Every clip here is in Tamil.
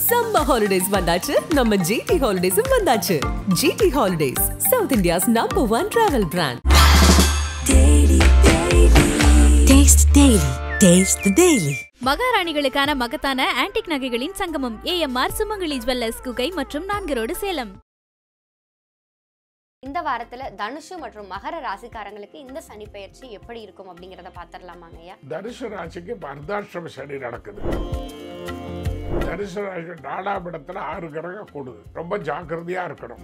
Summer holidays வந்தாச்சு நம்ம GT Holidays வந்தாச்சு. GT Holidays, South India's #1 travel brand. Taste Daily. Taste the Daily. மகாராணிகளுக்கான மகத்தான ஆன்டிக் நகைகளின் சங்கமம் AMR சுமங்கலி ஜுவல்லர்ஸ் குகை மற்றும் 4 ரோடு சேலம். இந்த வாரத்துல தனுஷு மற்றும் மகர ராசிக்காரங்களுக்கு இந்த சனி பெயர்ச்சி எப்படி இருக்கும் அப்படிங்கறத பாத்திரலாமாங்கய்யா. தனுஷு ராசிக்கு அர்த்தாஷ்டம சனி நடக்குது. தனுஷு ராசி 4ஆம் இடத்துல 6 கிரகம் கூடுது. ரொம்ப ஜாக்கிரதையா இருக்கணும்.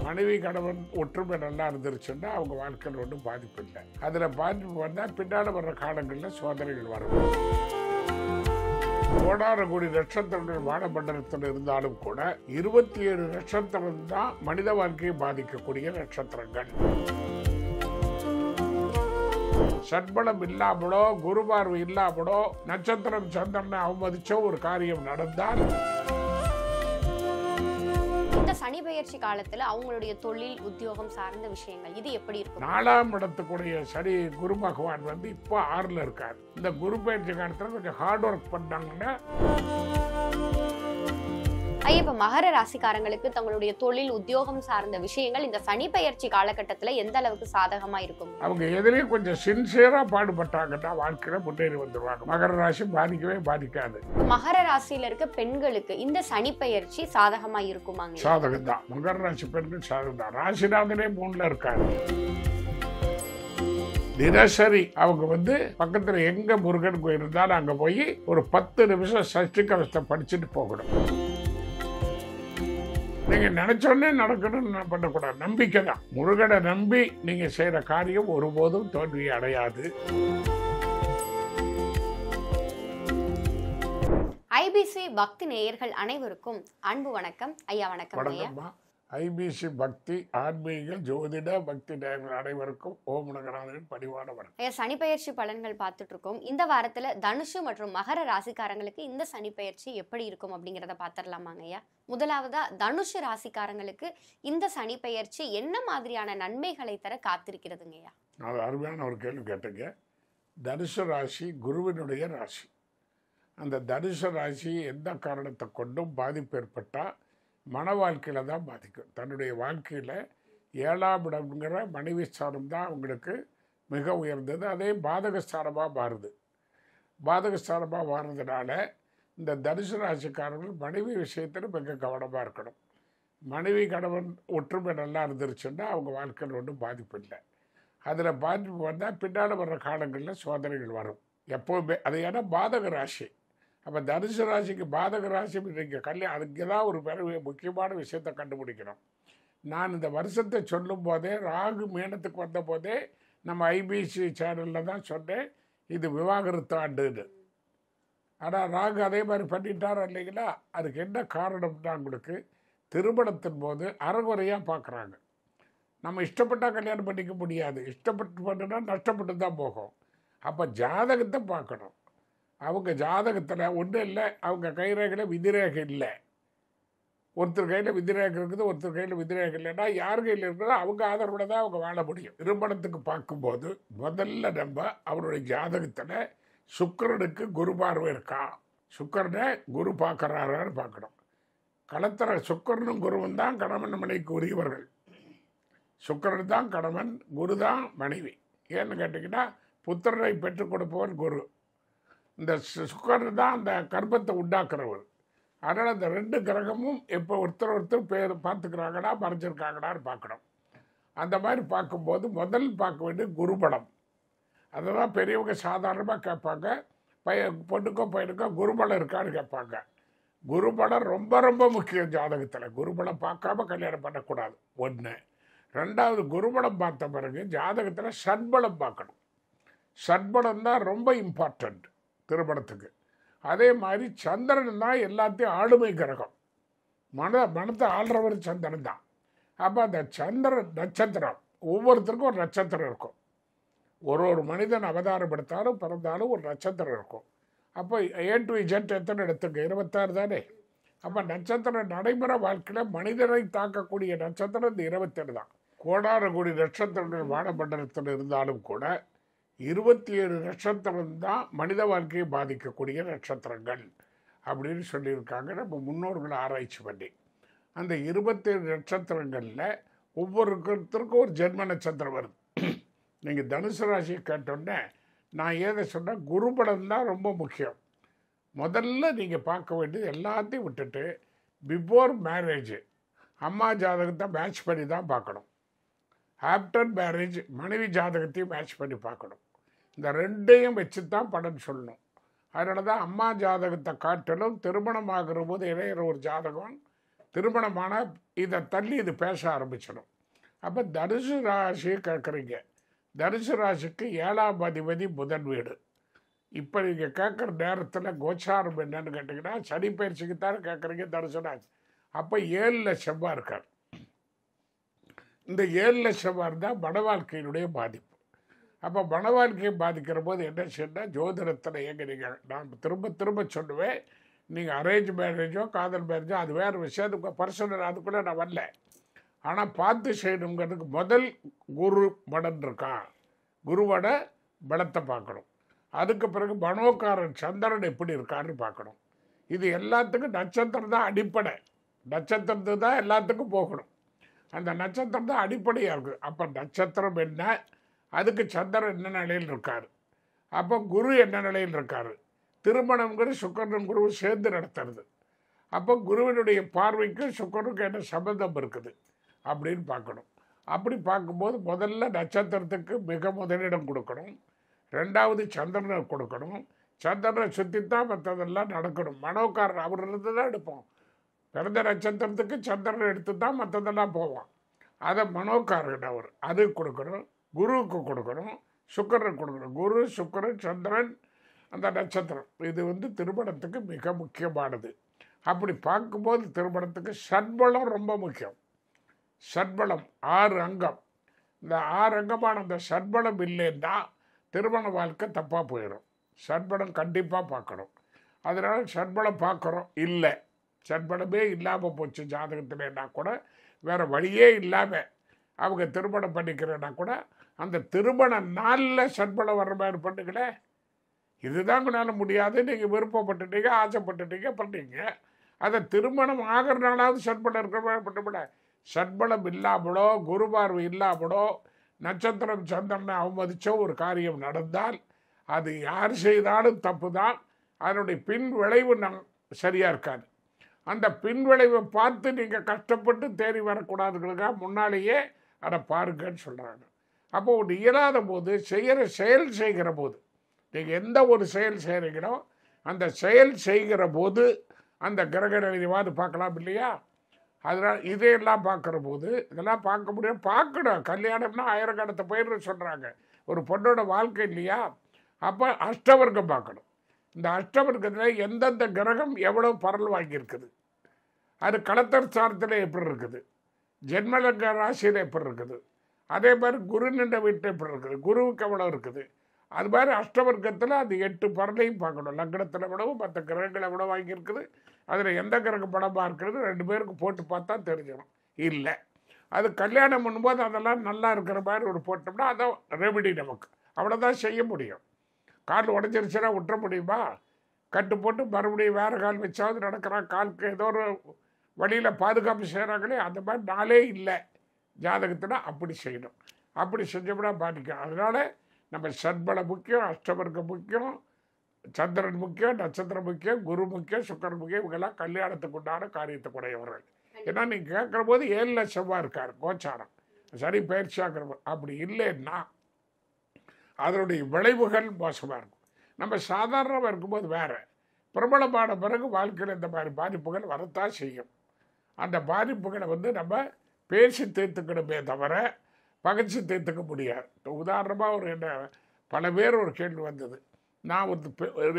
மனைவி கணவன் ஒற்றுமை நல்லா இருந்துருச்சுன்னா அவங்க வாழ்க்கையில் ஒன்றும் பாதிப்பு இல்லை. அதில் பாதிப்பு வந்தால் பின்னால் வர்ற காலங்களில் சோதனைகள் வரும். கோடான கோடி நட்சத்திரங்கள் வானமண்டலத்தில் இருந்தாலும் கூட 27 நட்சத்திரம் தான் மனித வாழ்க்கையை பாதிக்கக்கூடிய நட்சத்திரங்கள். சட்பலம் இல்லாமலோ குரு பார்வை இல்லாமலோ நட்சத்திரம் சந்திரனை அவமதிச்சோ ஒரு காரியம் நடந்தால் இந்த சனி பெயர்ச்சி காலத்துல அவங்களுடைய தொழில் உத்தியோகம் சார்ந்த விஷயங்கள் இது எப்படி இருக்கும்? 4ஆம் இடத்துக்குடைய சனி குரு பகவான் இப்போ 6ல் இருக்கார். இந்த குரு பெயர்ச்சி காலத்துல கொஞ்சம் ஹார்ட் ஒர்க் பண்ணாங்கன்னா இப்ப மகர ராசிக்காரங்களுக்கு தங்களுடைய தொழில் உத்தியோகம் சார்ந்த விஷயங்கள் இந்த சனி பெயர்ச்சி காலகட்டத்துல எந்த அளவுக்கு சாதகமா இருக்கும்? அவங்க எதிரையும் கொஞ்சம் சின்சியரா பாடுபட்டாங்கன்னா வாழ்க்கையில முன்னேறி வந்துருவாங்க. மகர ராசி பாதிக்கவே பாதிக்காது. மகர ராசியில இருக்க பெண்களுக்கு இந்த சனி பெயர்ச்சி சாதகமா இருக்குமாங்க? சாதகம் தான். மகர ராசி பெண்கள் சாதகம் தான். ராசிநாதனே 3ல இருக்காரு. தினசரி அவங்க பக்கத்துல எங்க முருகன் கோயில் இருந்தாலும் அங்க போய் ஒரு 10 நிமிஷம் சஷ்டி கவசத்தை படிச்சுட்டு போகணும். நீங்க நினைச்சோன்னே நடக்கணும்னு பண்ணக்கூடாது. நம்பிக்கை தான். முருகனை நம்பி நீங்க செய்யற காரியம் ஒருபோதும் தோல்வி அடையாது. ஐபிசி பக்தி நேயர்கள் அனைவருக்கும் அன்பு வணக்கம். ஐயா வணக்கம். வணக்கம்மா. ஐபிசி பக்தி ஆன்மீக ஜோதிட பக்தி நேயர்கள் அனைவருக்கும் ஓம் நகராஜன் பணிவான வணக்கம். ஐயா, சனி பெயர்ச்சி பலன்கள் பார்த்துட்டு இருக்கோம். இந்த வாரத்துல தனுஷு மற்றும் மகர ராசிக்காரங்களுக்கு இந்த சனி பெயர்ச்சி எப்படி இருக்கும் அப்படிங்கறத பாத்திரலாமாங்க ஐயா. முதலாவதா தனுஷு ராசிக்காரங்களுக்கு இந்த சனி பெயர்ச்சி என்ன மாதிரியான நன்மைகளை தர காத்திருக்கிறதுங்க ஐயா? நான் அருமையான ஒரு கேள்வி கேட்டீங்க. தனுஷு ராசி குருவினுடைய ராசி. அந்த தனுஷு ராசி எந்த காரணத்தை கொண்டும் பாதிப்பு ஏற்பட்டால் மன வாழ்க்கையில் தான் பாதிக்கும். தன்னுடைய வாழ்க்கையில் 7ஆம் இடம்ங்கிற மனைவி ஸ்தானம் தான் அவங்களுக்கு மிக உயர்ந்தது. அதே பாதகஸ்தானமாக மாறுது. பாதகஸ்தானமாக மாறுறதுனால இந்த தனுசு ராசிக்காரர்கள் மனைவி விஷயத்தில் மிக கவனமாக இருக்கணும். மனைவி கணவன் ஒற்றுமை நல்லா இருந்துருச்சுன்னா அவங்க வாழ்க்கையில் ஒன்றும் பாதிப்பு இல்லை. அதில் பாதிப்பு வந்தால் பின்னால் வர்ற காலங்களில் சோதனைகள் வரும் எப்போவுமே. அது ஏன்னா பாதக ராசி. அப்போ தனுசு ராசிக்கு பாதக ராசி இன்றைக்கு கல்யாணம். அதுக்கு தான் ஒரு முக்கியமான விஷயத்தை கண்டுபிடிக்கணும். நான் இந்த வருஷத்தை சொல்லும் போதே ராகு மீனத்துக்கு வந்த போதே நம்ம ஐபிசி சேனலில் தான் சொன்னேன் இது விவாகரத்து ஆண்டுன்னு. ஆனால் ராகு அதே மாதிரி பண்ணிட்டாரோ இல்லைங்களா? அதுக்கு என்ன காரணம்னா உங்களுக்கு திருமணத்தின் போது அறகுறையாக பார்க்குறாங்க. நம்ம இஷ்டப்பட்டால் கல்யாணம் பண்ணிக்க முடியாது. இஷ்டப்பட்டு பண்ணுனா நஷ்டப்பட்டு தான் போகும். அப்போ ஜாதகத்தை பார்க்கணும். அவங்க ஜாதகத்தில் ஒன்றும் இல்லை. அவங்க கைரேகையில் விதிரேகை இல்லை. ஒருத்தர் கையில் விதிரேகை இருக்குது, ஒருத்தர் கையில் விதிரேகை இல்லைன்னா யார் கையில் இருக்கிறதோ அவங்க ஆதரவோட தான் அவங்க வாழ முடியும். திருமணத்துக்கு பார்க்கும்போது முதல்ல நம்ம அவருடைய ஜாதகத்தில் சுக்கிரனுக்கு குரு பார்வை இருக்கா, சுக்கிரனை குரு பார்க்குறாரான்னு பார்க்கணும். களத்திர சுக்கிரனும் குருவும் தான் கணவன் மனைவிக்கு உரியவர்கள். சுக்கிரன் தான் கணவன், குரு தான் மனைவி. ஏன்னு கேட்டிங்கன்னா புத்திரனை பெற்றுக் கொடுப்பவர் குரு. இந்த சுக்கிரன் தான் அந்த கர்ப்பத்தை உண்டாக்குறவர். அதனால் அந்த 2 கிரகமும் இப்போ ஒருத்தர் பேர் பார்த்துக்கிறாங்களா மறைஞ்சிருக்காங்களான்னு பார்க்கணும். அந்த மாதிரி பார்க்கும்போது முதல் பார்க்க வேண்டிய குருபலம். அதை தான் பெரியவங்க சாதாரணமாக கேட்பாங்க. பொண்ணுக்கோ பையனுக்கோ குருபலம் இருக்கான்னு கேட்பாங்க. குருபலம் ரொம்ப ரொம்ப முக்கியம் ஜாதகத்தில். குருபலம் பார்க்காம கல்யாணம் பண்ணக்கூடாது. 1. 2வது குருபலம் பார்த்த பிறகு ஜாதகத்தில் சட்பலம் பார்க்கணும். சட்பலம் தான் ரொம்ப இம்பார்ட்டண்ட் திருமணத்துக்கு. அதே மாதிரி சந்திரன் தான் எல்லாத்தையும் ஆளுமை கிரகம். மனத்தை ஆள்றவர் சந்திரன் தான். அப்போ அந்த சந்திரன் நட்சத்திரம் ஒவ்வொருத்தருக்கும் ஒரு நட்சத்திரம் இருக்கும். ஒரு மனிதன் அவதாரம் எடுத்தாலும் பிறந்தாலும் ஒரு நட்சத்திரம் இருக்கும். அப்போ A to Z எத்தனை எடுத்துங்க? 26 தானே. அப்போ நட்சத்திரம் நடைமுறை வாழ்க்கையில் மனிதனை தாக்கக்கூடிய நட்சத்திரம் இந்த 27 தான். கோடான கோடி நட்சத்திரங்கள் வானமண்டலத்தில் இருந்தாலும் கூட 27 நட்சத்திரம் தான் மனித வாழ்க்கையை பாதிக்கக்கூடிய நட்சத்திரங்கள். அப்படின்னு சொல்லியிருக்காங்க நம்ம முன்னோர்களை ஆராய்ச்சி பண்ணி. அந்த 27 நட்சத்திரங்களில் ஒவ்வொருத்தருக்கும் ஒரு ஜென்ம நட்சத்திரம் வருது. நீங்கள் தனுசு ராசியை கேட்டோன்னே நான் ஏதை சொன்னால் குருபலம் தான் ரொம்ப முக்கியம். முதல்ல நீங்கள் பார்க்க வேண்டியது எல்லாத்தையும் விட்டுட்டு பிஃபோர் மேரேஜ் அம்மா ஜாதகத்தை மேட்ச் பண்ணி தான் பார்க்கணும். ஆஃப்டர் மேரேஜ் மனைவி ஜாதகத்தையும் மேட்ச் பண்ணி பார்க்கணும். இந்த ரெண்டையும் வச்சு தான் பலன் சொல்லணும். அதனால தான் அம்மா ஜாதகத்தை காட்டிலும் திருமணம் ஆகிற போது இடையிற ஒரு ஜாதகம் திருமணமான இதை தள்ளி இது பேச ஆரம்பிச்சிடும். அப்போ தனுசு ராசியை கேட்குறீங்க. தனுசு ராசிக்கு 7ஆம் அதிபதி புதன் வீடு. இப்போ நீங்கள் கேட்குற நேரத்தில் கோச்சாரம் என்னன்னு கேட்டிங்கன்னா சனி பயிற்சிக்கு தானே கேட்குறீங்க தனுசு ராசி. அப்போ 7ல் செவ்வாய் இருக்கார். இந்த 7ல் செவ்வாய் தான் மன வாழ்க்கையினுடைய பாதிப்பு. அப்போ மன வாழ்க்கையை பாதிக்கிற போது என்ன செய்யணும், ஜோதிடத்தில் எங்கே நீங்கள் நான் திரும்ப திரும்ப சொல்லுவேன், நீங்கள் அரேஞ்ச் மேரேஜோ காதல் மேரேஜோ அது வேறு விஷயம், அதுக்கு பர்சனல் அதுக்குள்ளே நான் வரல. ஆனால் பார்த்து செய்யணுங்கிறதுக்கு முதல் குரு படம் இருக்கான், குருவோட பலத்தை பார்க்கணும். அதுக்கு பிறகு மனோகாரன் சந்திரன் எப்படி இருக்காருன்னு பார்க்கணும். இது எல்லாத்துக்கும் நட்சத்திரம் தான் அடிப்படை. நட்சத்திரத்து தான் எல்லாத்துக்கும் போகணும். அந்த நட்சத்திரம் தான் அடிப்படையாக இருக்குது. அப்போ நட்சத்திரம் என்ன, அதுக்கு சந்திரன் என்ன நிலையில் இருக்கார், அப்போ குரு என்ன நிலையில் இருக்கார், திருமணங்கிற சுக்கரனும் குருவும் சேர்ந்து நடத்துறது. அப்போ குருவினுடைய பார்வைக்கு சுக்கரனுக்கு என்ன சம்பந்தம் இருக்குது அப்படின்னு பார்க்கணும். அப்படி பார்க்கும்போது முதல்ல நட்சத்திரத்துக்கு மிக முதலிடம் கொடுக்கணும். ரெண்டாவது சந்திரனை கொடுக்கணும். சந்திரனை சுற்றித்தான் மற்றதெல்லாம் நடக்கணும். மனோகாரன் அவர் இருந்து தான் எடுப்போம். பிறந்த நட்சத்திரத்துக்கு சந்திரனை எடுத்து தான் மற்றதெல்லாம் போவான். அதை மனோகாரன் அவர் அது கொடுக்கணும். குருவுக்கு கொடுக்கணும், சுக்கரன் கொடுக்கணும். குரு சுக்கரன் சந்திரன் அந்த நட்சத்திரம் இது திருமணத்துக்கு மிக முக்கியமானது. அப்படி பார்க்கும்போது திருமணத்துக்கு சட்பலம் ரொம்ப முக்கியம். சட்பலம் 6 அங்கம். இந்த 6 அங்கமான அந்த சட்பலம் இல்லைன்னா திருமண வாழ்க்கை தப்பாக போயிடும். சட்பலம் கண்டிப்பாக பார்க்கணும். அதனால் சட்பலம் பார்க்குறோம், இல்லை சட்பலமே இல்லாமல் போச்சு ஜாதகத்தில்னா கூட வேறு வழியே இல்லாமல் அவங்க திருமணம் பண்ணிக்கிறேன்னா கூட அந்த திருமண நாளில் சட்பலம் வர்ற மாதிரி பண்ணுங்களே. இதுதான் உங்களால் முடியாது, நீங்கள் விருப்பப்பட்டுட்டீங்க, ஆசைப்பட்டுட்டீங்க, பண்ணீங்க. அதை திருமணம் ஆகிறனாலாவது சட்பலம் இருக்கிற மாதிரி பண்ணக்கூட. சட்பலம் இல்லாமலோ குரு பார்வை இல்லாமலோ நட்சத்திரம் சந்திரனை அவமதிச்சோ ஒரு காரியம் நடந்தால் அது யார் செய்தாலும் தப்பு தான். அதனுடைய பின் விளைவு சரியாக இருக்காது. அந்த பின் விளைவை பார்த்து நீங்கள் கஷ்டப்பட்டு தேடி வரக்கூடாதுங்களுக்காக முன்னாலேயே அதை பாருங்கன்னு சொல்கிறாங்க. அப்போ ஒன்று இயலாத போது செயல் செய்கிற போது நீங்கள் எந்த ஒரு செயல் செய்கிறீங்களோ அந்த செயல் செய்கிற போது அந்த கிரக நிலைவாது பார்க்கலாம் இல்லையா. அதனால் இதையெல்லாம் பார்க்குற போது இதெல்லாம் பார்க்க முடியும், பார்க்கணும். கல்யாணம்னா ஆயிரக்கணத்தை பயிர் சொல்கிறாங்க ஒரு பொண்ணோட வாழ்க்கை இல்லையா. அப்போ அஷ்டவர்க்கம் பார்க்கணும். இந்த அஷ்டவர்க்கத்தில் எந்தெந்த கிரகம் எவ்வளோ பரல் வாங்கியிருக்குது, அது களத்தர் சாரத்தில் எப்படி இருக்குது, ஜென்மலங்க ராசியில் எப்படி இருக்குது, அதே மாதிரி குரு நின்ற வீட்டில் எப்படி இருக்குது, குருவுக்கு எவ்வளோ இருக்குது, அது மாதிரி அஷ்டவர்க்கத்தில் அது 8 பரலையும் பார்க்கணும். லக்னத்தில் எவ்வளவு, மற்ற கிரகங்கள் எவ்வளோ வாங்கியிருக்குது, அதில் எந்த கிரக படமாக இருக்கிறது 2 பேருக்கு போட்டு பார்த்தா தெரிஞ்சிடும். இல்லை அது கல்யாணம் பண்ணும்போது அதெல்லாம் நல்லா இருக்கிற மாதிரி ஒரு போட்டோம்னா அதான் ரெமெடி நமக்கு. அவ்வளோதான் செய்ய முடியும். கால் உடஞ்சிருச்சுன்னா விட்டுற முடியுமா? கட்டு போட்டு மறுபடியும் வேறு கால் வச்சாவது நடக்கிறான். காலுக்கு ஏதோ ஒரு வழியில் பாதுகாப்பு செய்கிறாங்களே, அந்த மாதிரி நாளே இல்லை ஜாதகத்தில். அப்படி செய்யணும். அப்படி செஞ்சோம்னா பாதிக்கும். அதனால் நம்ம சட்பலம் முக்கியம், அஷ்டவர்க்கம் முக்கியம், சந்திரன் முக்கியம், நட்சத்திரம் முக்கியம், குரு முக்கியம், சுக்கரன் முக்கியம். இவங்கெல்லாம் கல்யாணத்துக்கு உண்டான காரியத்தை கூடையவர்கள். ஏன்னா நீங்கள் கேட்குற போது 7ல் செவ்வாய் இருக்கார் கோச்சாரம், சரி பயிற்சியாகிற போது. அப்படி இல்லைன்னா அதனுடைய விளைவுகள் மோசமாக இருக்கும். நம்ம சாதாரணமாக இருக்கும்போது வேறு, பிரபலமான பிறகு வாழ்க்கையில் இந்த மாதிரி பாதிப்புகள் வரத்தான் செய்யும். அந்த பாதிப்புகளை நம்ம பேசி தீர்த்துக்கணுமே தவிர பகிர்ச்சி தீர்த்துக்க முடியாது. உதாரணமாக என்ன பல பேர் ஒரு கேள்வி வந்தது, நான்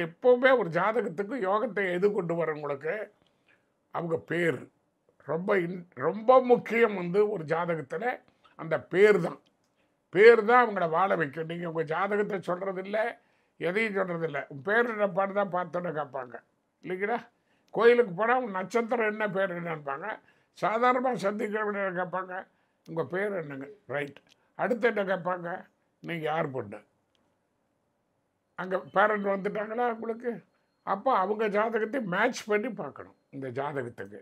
எப்போவுமே ஒரு ஜாதகத்துக்கு யோகத்தை எது கொண்டு வரவங்களுக்கு அவங்க பேர் ரொம்ப முக்கியம். ஒரு ஜாதகத்தில் அந்த பேர் தான் அவங்கள வாழ வைக்கும். நீங்கள் உங்கள் ஜாதகத்தை சொல்கிறதில்ல, எதையும் சொல்கிறதில்ல, பேர் என்ன பாட்டு தான் பார்த்தோன்னு கேட்பாங்க இல்லைங்களா. கோயிலுக்கு போனால் அவங்க நட்சத்திரம் என்ன பேர் என்னப்பாங்க. சாதாரணமாக சந்திக்கிற கேட்பாங்க உங்கள் பேர் என்னங்க, ரைட். அடுத்து என்ன கேட்பாங்க, நீங்கள் யார் பொண்ணு, அங்கே பேரண்ட் வந்துட்டாங்களா உங்களுக்கு, அப்போ அவங்க ஜாதகத்தை மேட்ச் பண்ணி பார்க்கணும் இந்த ஜாதகத்துக்கு.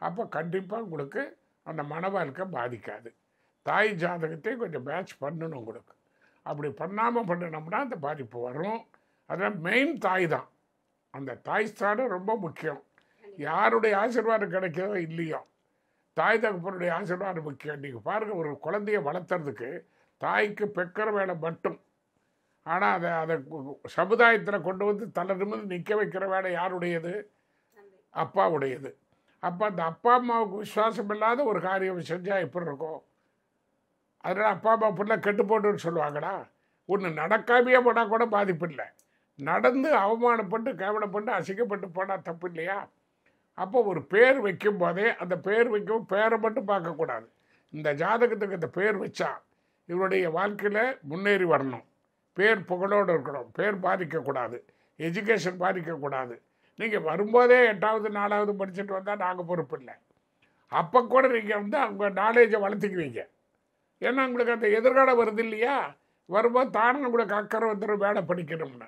அப்போ கண்டிப்பாக உங்களுக்கு அந்த மன வாழ்க்கை பாதிக்காது. தாய் ஜாதகத்தை கொஞ்சம் மேட்ச் பண்ணணும் உங்களுக்கு. அப்படி பண்ணாமல் பண்ணினோம்னா அந்த பாதிப்பு வரும். அதனால் மெயின் தாய் தான். அந்த தாய் ஸ்தானம் ரொம்ப முக்கியம். யாருடைய ஆசீர்வாதம் கிடைக்கிறதோ இல்லையோ, தாய் தகப்பனுடைய ஆசீர்வாதம் முக்கியம். நீங்கள் பாருங்கள், ஒரு குழந்தைய வளர்த்துறதுக்கு தாய்க்கு பெக்கிற வேலை மட்டும். ஆனால் அதை சமுதாயத்தில் கொண்டு வந்து தலை நிமிர்ந்து நிற்க வைக்கிற வேலை யாருடையது? அப்பாவுடையது. அப்போ அந்த அப்பா அம்மாவுக்கு விசுவாசம் இல்லாத ஒரு காரியம் செஞ்சால் எப்படி இருக்கும்? அதனால் அப்பா அம்மா பிள்ளை கெட்டு போட்டுன்னு சொல்லுவாங்களா? ஒன்று நடக்காமையே போனால் கூட பாதிப்பு இல்லை, நடந்து அவமானப்பட்டு கேவலப்பட்டு அசிங்கப்பட்டு போனால் தப்பு இல்லையா? அப்போ ஒரு பேர் வைக்கும் போதே அந்த பேர் வைக்கும் பேரை மட்டும் பார்க்கக்கூடாது. இந்த ஜாதகத்துக்கு இந்த பேர் வச்சா இவருடைய வாழ்க்கையில் முன்னேறி வரணும், பேர் புகழோடு இருக்கணும், பேர் பாதிக்கக்கூடாது, எஜுகேஷன் பாதிக்கக்கூடாது. நீங்கள் வரும்போதே 8வது 4வது படிச்சுட்டு வந்தால் நாங்கள் பொறுப்பு இல்லை. அப்போ கூட நீங்கள் வந்து அவங்க நாலேஜை வளர்த்துக்குவீங்க. ஏன்னா உங்களுக்கு அந்த எதிர்காலம் வருது இல்லையா? வரும்போது தானே உங்களுக்கு அக்கறை வந்துடும் வேலை படிக்கணும்னு.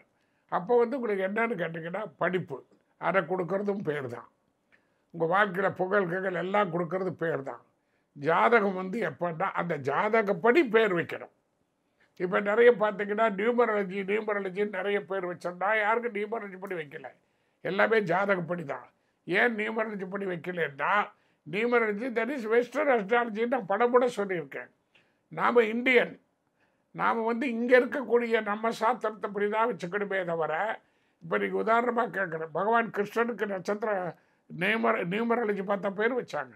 அப்போ வந்து உங்களுக்கு என்னன்னு கேட்டிங்கன்னா படிப்பு, அதை கொடுக்கறதும் பேர் தான். உங்கள் வாழ்க்கையில் புகழ்கள் எல்லாம் கொடுக்கறது பேர் தான். ஜாதகம் வந்து எப்போன்னா அந்த ஜாதகப்படி பேர் வைக்கணும். இப்போ நிறைய பார்த்தீங்கன்னா நியூமராலஜின்னு நிறைய பேர் வச்சோம்னா யாருக்கும் நியூமராலஜி படி வைக்கல, எல்லாமே ஜாதகப்படி தான். ஏன் நியூமராலஜி படி வைக்கலன்னா, நியூமராலஜி தட் இஸ் வெஸ்டர்ன் அஸ்ட்ராலஜின்னு நான் படப்பட சொல்லியிருக்கேன். நாம் இந்தியன், நாம் வந்து இங்கே இருக்கக்கூடிய நம்ம சாஸ்திரத்தைப்படி தான் வச்சுக்கணுமே தவிர, இப்போ நீங்கள் உதாரணமாக கேட்குறேன், பகவான் கிருஷ்ணனுக்கு நட்சத்திர நியூமராலஜி பார்த்தா பேர் வச்சாங்க,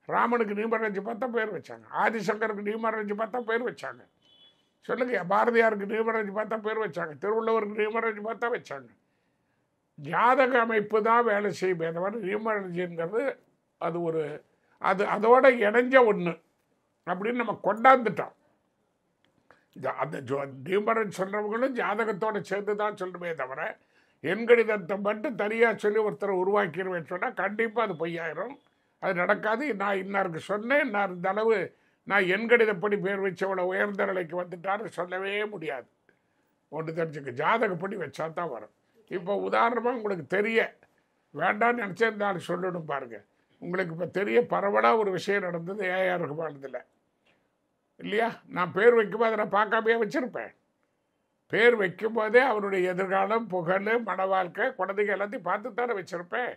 ராமனுக்கு நியூமராலஜி பார்த்தா பேர் வச்சாங்க, ஆதிசங்கருக்கு நியூமராலஜி பார்த்தா பேர் வச்சாங்க. சொல்லுங்க, பாரதியாருக்கு நியூமராலஜி பார்த்தா பேர் வச்சாங்க, திருவள்ளுவருக்கு நியூமராலஜி பார்த்தா வச்சாங்க. ஜாதக அமைப்பு தான் வேலை செய்யுமே தவிர நியூமராலஜிங்கிறது அது ஒரு அதோட இணைஞ்ச ஒன்று அப்படின்னு நம்ம கொண்டாந்துட்டோம். அந்த நியூமரன் சொல்கிறவங்களும் ஜாதகத்தோடு சேர்ந்து தான் சொல்லணுமே தவிர எண்கணிதத்தை மட்டும் தனியாக சொல்லி ஒருத்தரை உருவாக்கிடுவேன்னு சொன்னால் கண்டிப்பாக அது பொய்யாயிரும், அது நடக்காது. நான் இன்னாருக்கு சொன்னேன், நான் இந்த அளவு நான் எண்கணிதப்படி பேர் வச்சவளை உயர்ந்த நிலைக்கு வந்துட்டான்னு சொல்லவே முடியாது. ஒன்று தெரிஞ்சுக்க, ஜாதகப்படி வச்சா தான் வரும். இப்போ உதாரணமாக உங்களுக்கு தெரிய வேண்டான்னு நினச்சிருந்தாலும் சொல்லணும் பாருங்கள். உங்களுக்கு இப்போ தெரிய பரவலாக ஒரு விஷயம் நடந்தது ஏஆர் ரஹ்மானில் இல்லையா? நான் பேர் வைக்கும்போது அதை நான் பார்க்காமையே வச்சுருப்பேன். பேர் வைக்கும்போதே அவருடைய எதிர்காலம், புகழ், மன வாழ்க்கை, குழந்தைங்க எல்லாத்தையும் பார்த்து தானே வச்சுருப்பேன்.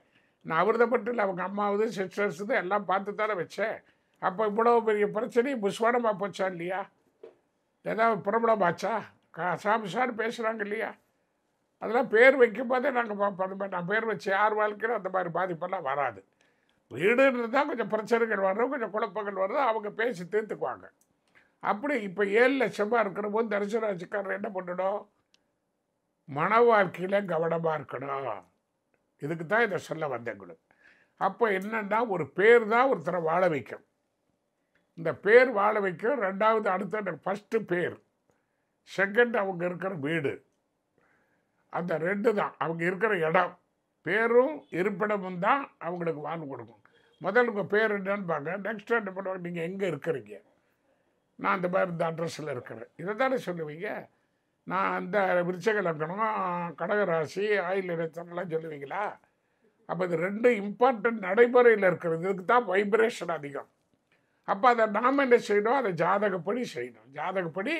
நான் அவர்த மட்டும் இல்லை, அவங்க அம்மாவது சிஸ்டர்ஸுது எல்லாம் பார்த்து தானே வச்சேன். அப்போ இவ்வளோ பெரிய பிரச்சனையும் புஸ்வானமாக போச்சா இல்லையா? ஏதாவது பிரபலமாச்சா? சாமிசான்னு பேசுகிறாங்க இல்லையா? அதெல்லாம் பேர் வைக்கும்போதே நாங்கள் பார்ப்போம். நான் பேர் வச்சு யார் வாழ்க்கையில் அந்த மாதிரி பாதிப்பெல்லாம் வராது. வீடுன்றது தான் கொஞ்சம் பிரச்சனைகள் வரும், கொஞ்சம் குழப்பங்கள் வருது, அவங்க பேசி தீர்த்துக்குவாங்க. அப்படி இப்போ 7 லட்சமாக இருக்கிற போது தனுசு ராசிக்காரர் என்ன பண்ணணும்? மன வாழ்க்கையில் கவனமாக இருக்கணும். இதுக்கு தான் இதை சொல்ல வந்தேங்களுக்கு. அப்போ என்னன்னா, ஒரு பேர் தான் ஒருத்தரை வாழ வைக்கும். இந்த பேர் வாழ வைக்கும். ரெண்டாவது அடுத்த ஃபஸ்ட்டு பேர், செகண்ட் அவங்க இருக்கிற வீடு, அந்த 2 தான் அவங்க இருக்கிற இடம். பேரும் இருப்பிடமும் தான் அவங்களுக்கு வாழ்வு கொடுக்கும். முதல்ல உங்கள் பேர் என்னன்னு பாங்க, நெக்ஸ்ட் என்ன பண்ணுவாங்க, நீங்கள் எங்கே இருக்கிறீங்க, நான் அந்த மாதிரி இந்த அட்ரஸில் இருக்கிறேன், இதை தானே சொல்லுவீங்க. நான் அந்த விருச்சக லக்னம், கடகராசி, ஆயில் நட்சத்திரம்லாம் சொல்லுவீங்களா? அப்போ இது 2 இம்பார்ட்டன்ட் நடைமுறையில் இருக்கிறது. இதுக்கு தான் வைப்ரேஷன் அதிகம். அப்போ அதை நாம் என்ன செய்யணும்? அதை ஜாதகப்படி செய்யணும், ஜாதகப்படி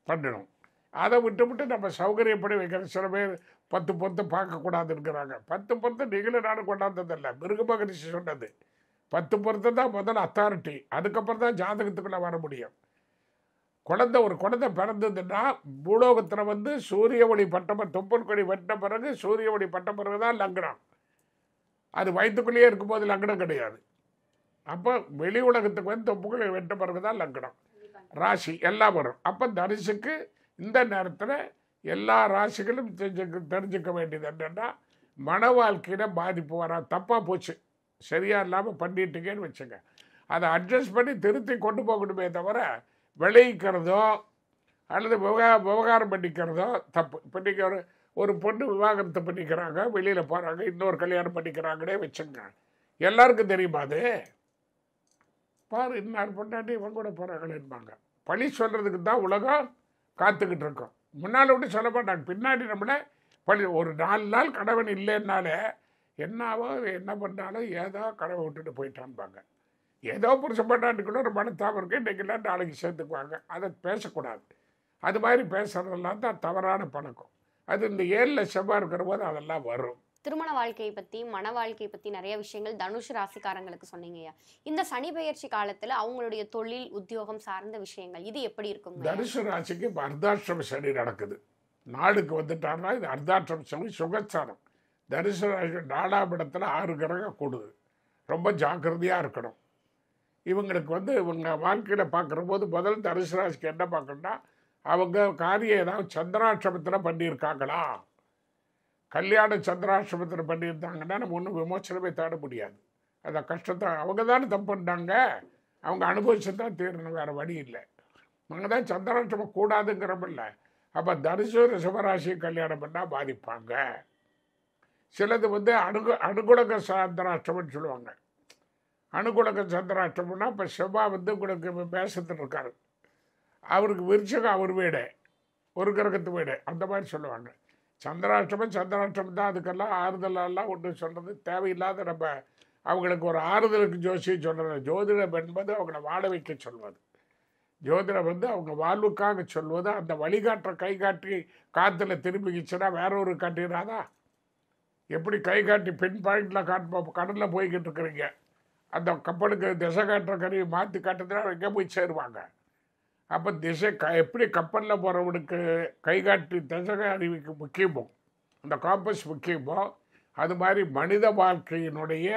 பண்ணணும். அதை விட்டு நம்ம சௌகரியப்படி வைக்கிறது. சில பேர் 10 பொருத்து பார்க்கக்கூடாது இருக்கிறாங்க. 10 பொருத்து நீங்களும் நானும் கொண்டாந்ததில்லை, மிருக மகரிஷி சொன்னது. 10 பொருத்து தான் முதல்ல அத்தாரிட்டி, அதுக்கப்புறம் தான் ஜாதகத்துக்குள்ளே வர முடியும். ஒரு குழந்தை பிறந்ததுன்னா பூலோகத்தில் வந்து சூரிய ஒளி பட்ட தொப்பல் கொடி வெட்ட பிறகு சூரிய ஒளி பட்ட பிறகு தான் லக்னம். அது வயிற்றுக்குள்ளேயே இருக்கும்போது லக்னம் கிடையாது. அப்போ வெளி உலகத்துக்கு வந்து தொப்புக்களை வெட்ட பிறகு தான் லக்னம், ராசி எல்லாம் வரும். அப்போ தனுசுக்கு இந்த நேரத்தில் எல்லா ராசிகளும் தெரிஞ்சுக்க வேண்டியது என்னென்னா, மன வாழ்க்கையில் பாதிப்பு வரா. தப்பாக போச்சு, சரியாக இல்லாமல் பண்ணிட்டீங்கன்னு வச்சுங்க, அதை அட்ஜஸ்ட் பண்ணி திருத்தி கொண்டு போகணுமே தவிர விளைவிக்கிறதோ அல்லது விவகாரம் பண்ணிக்கிறதோ தப்பு. இப்போ நீங்கள் ஒரு பொண்ணு விவாகரத்தை பண்ணிக்கிறாங்க, வெளியில் போகிறாங்க, இன்னொரு கல்யாணம் பண்ணிக்கிறாங்களே வச்சுங்க, எல்லாருக்கும் தெரியுமா அது? பாரு, இன்னார் பொண்டாட்டி இவங்க கூட போகிறாங்களேன்பாங்க. பழி சொல்கிறதுக்கு தான் உலகம் காத்துக்கிட்டு இருக்கோம். முன்னால் விட்டு சொல்ல மாட்டாங்க, பின்னாடி நம்மளை ஒரு 4 நாள் கணவன் இல்லைன்னாலே என்னாவோ என்ன பண்ணாலும் ஏதோ கனவை விட்டுட்டு போயிட்டான்பாங்க. ஏதோ புருஷன் பண்ணாட்டுக்குள்ள ஒரு மனத்தாபம் இருக்கு, இன்றைக்கெல்லாம் நாளைக்கு சேர்த்துக்குவாங்க. அதை பேசக்கூடாது. அது மாதிரி பேசுறதெல்லாம் தான் தவறான பழக்கம். அது இந்த 7 செவ்வாய் இருக்கிற போது அதெல்லாம் வரும். திருமண வாழ்க்கையை பற்றி, மன வாழ்க்கையை பற்றி நிறைய விஷயங்கள் தனுஷ் ராசிக்காரங்களுக்கு சொன்னீங்கய்யா. இந்த சனி பெயர்ச்சி காலத்தில் அவங்களுடைய தொழில், உத்தியோகம் சார்ந்த விஷயங்கள் இது எப்படி இருக்கும்? தனுசு ராசிக்கு இப்போ அர்த்தாஷ்டம சனி நடக்குது. நாளுக்கு வந்துட்டாருன்னா இது அர்த்தாஷ்டம சனி சுகச்சாரம். தனுசு ராசி 4ஆம் இடத்துல 6 கிரகம் கூடுது. ரொம்ப ஜாக்கிரதையாக இருக்கணும். இவங்களுக்கு இவங்க வாழ்க்கையில் பார்க்குற போது முதல் தனுசு ராசிக்கு என்ன பார்க்கணும்னா, அவங்க காரியம் ஏதாவது சந்திராஷ்டமத்தில் பண்ணியிருக்காங்களா. கல்யாணம் சந்திராஷ்டமத்தில் பண்ணியிருந்தாங்கன்னா நம்ம ஒன்றும் விமோசனமே தேட முடியாது. அந்த கஷ்டத்தை அவங்க தானே தப்பு பண்ணாங்க, அவங்க அனுபவிச்சு தான் தீரணும், வேறு வழி இல்லை. அவங்க தான் சந்திராஷ்டமம் கூடாதுங்கிறமில்ல. அப்போ தனுசு ரிஷபராசியை கல்யாணம் பண்ணால் பாதிப்பாங்க. சிலது அனுகுலக சந்திராஷ்டமம்னு சொல்லுவாங்க. அனுகுலக சந்திராஷ்டமம்னா இப்போ செவ்வாய் உங்களுக்கு மேசத்தில் இருக்காரு, அவருக்கு விருச்சகம் அவர் வீடு, ஒரு கிரகத்து வீடு, அந்த மாதிரி சொல்லுவாங்க. சந்திராஷ்டமம் தான். அதுக்கெல்லாம் ஆறுதலெல்லாம் ஒன்று சொல்கிறது தேவையில்லாத. நம்ம அவங்களுக்கு ஒரு ஆறுதலுக்கு ஜோசியம் சொல்கிறது. ஜோதிடம் என்பது அவங்கள வாழ வைக்க சொல்வது. ஜோதிடம் அவங்க வாழ்வுக்காக சொல்வது. அந்த வழிகாட்டுற கை காட்டி காற்றுல திரும்பிக்கிச்சுன்னா வேற ஒரு காட்டிடாதா? எப்படி கை காட்டி பின் பாயிண்டில் காட்டு கடலில் போய்கிட்டு இருக்கிறீங்க, அந்த கப்பலுக்கு திசை காட்டுற கருவி மாற்றி காட்டுறதுனா எங்கே போய் சேருவாங்க. அப்போ திசை எப்படி கப்பலில் போகிறவனுக்கு கைகாட்டி திசை அறிவிக்கு முக்கியமோ, அந்த காம்பஸ் முக்கியமோ, அது மாதிரி மனித வாழ்க்கையினுடைய